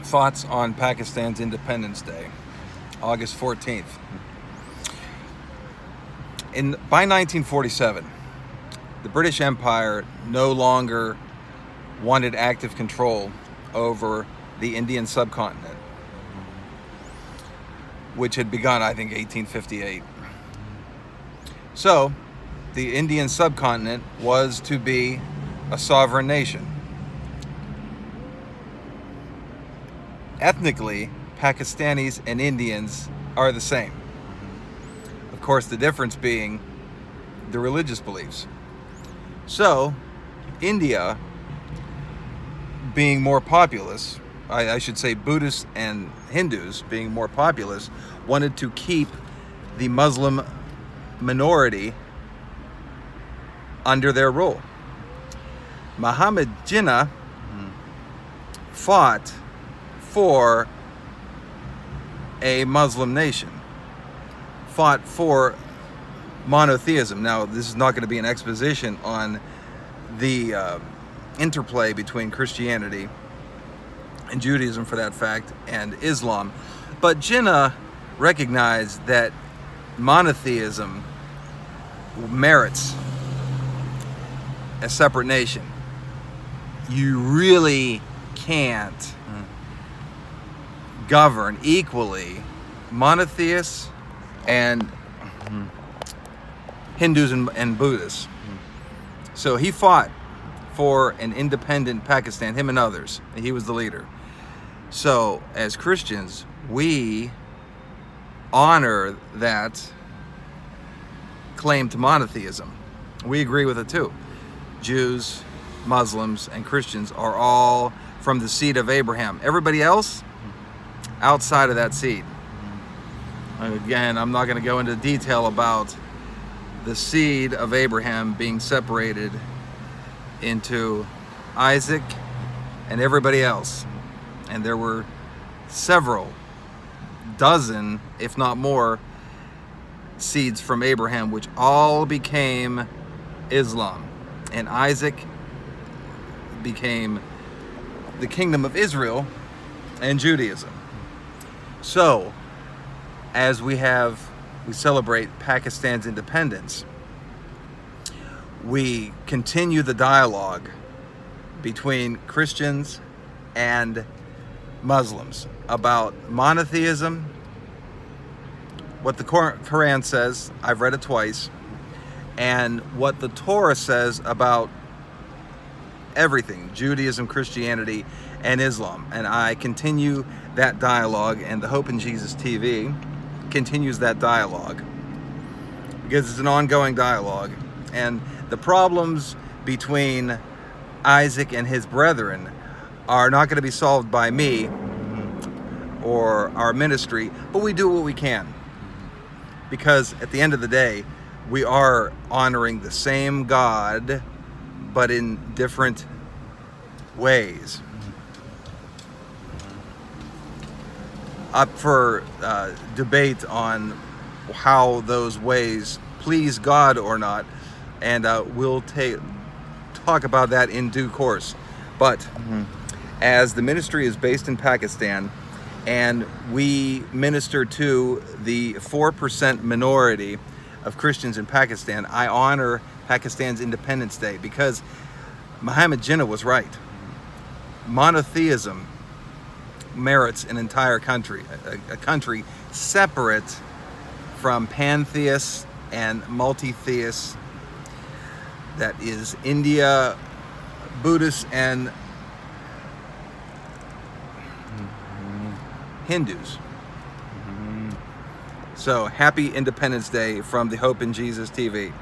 Thoughts on Pakistan's Independence Day, August 14th. By 1947, the British Empire no longer wanted active control over the Indian subcontinent, which had begun, I think, 1858. So, the Indian subcontinent was to be a sovereign nation. Ethnically, Pakistanis and Indians are the same. Of course, the difference being the religious beliefs. So, India, being more populous, I should say Buddhists and Hindus being more populous, wanted to keep the Muslim minority under their rule. Muhammad Jinnah fought for a Muslim nation, fought for monotheism. Now, this is not going to be an exposition on the interplay between Christianity and Judaism, for that fact, and Islam. But Jinnah recognized that monotheism merits a separate nation. You really can't govern equally monotheists and Hindus and Buddhists. So he fought for an independent Pakistan, him and others. He was the leader. So as Christians, we honor that claim to monotheism. We agree with it too. Jews, Muslims, and Christians are all from the seed of Abraham. Everybody else, outside of that seed. Again, I'm not going to go into detail about the seed of Abraham being separated into Isaac and everybody else. And there were several dozen, if not more, seeds from Abraham, which all became Islam. And Isaac became the kingdom of Israel and Judaism. So, as we celebrate Pakistan's independence, we continue the dialogue between Christians and Muslims about monotheism, what the Quran says, I've read it twice, and what the Torah says about everything, Judaism, Christianity, and Islam. And I continue that dialogue, and the Hope in Jesus TV continues that dialogue because it's an ongoing dialogue. And the problems between Isaac and his brethren are not going to be solved by me or our ministry, but we do what we can, because at the end of the day, we are honoring the same God, but in different ways. Up for debate on how those ways please God or not, and we'll talk about that in due course. But as the ministry is based in Pakistan, and we minister to the 4% minority of Christians in Pakistan, I honor Pakistan's Independence Day because Muhammad Jinnah was right. Monotheism merits an entire country, a country separate from pantheists and multi-theists. That is India, Buddhists, and Hindus. So happy Independence Day from the Hope in Jesus TV.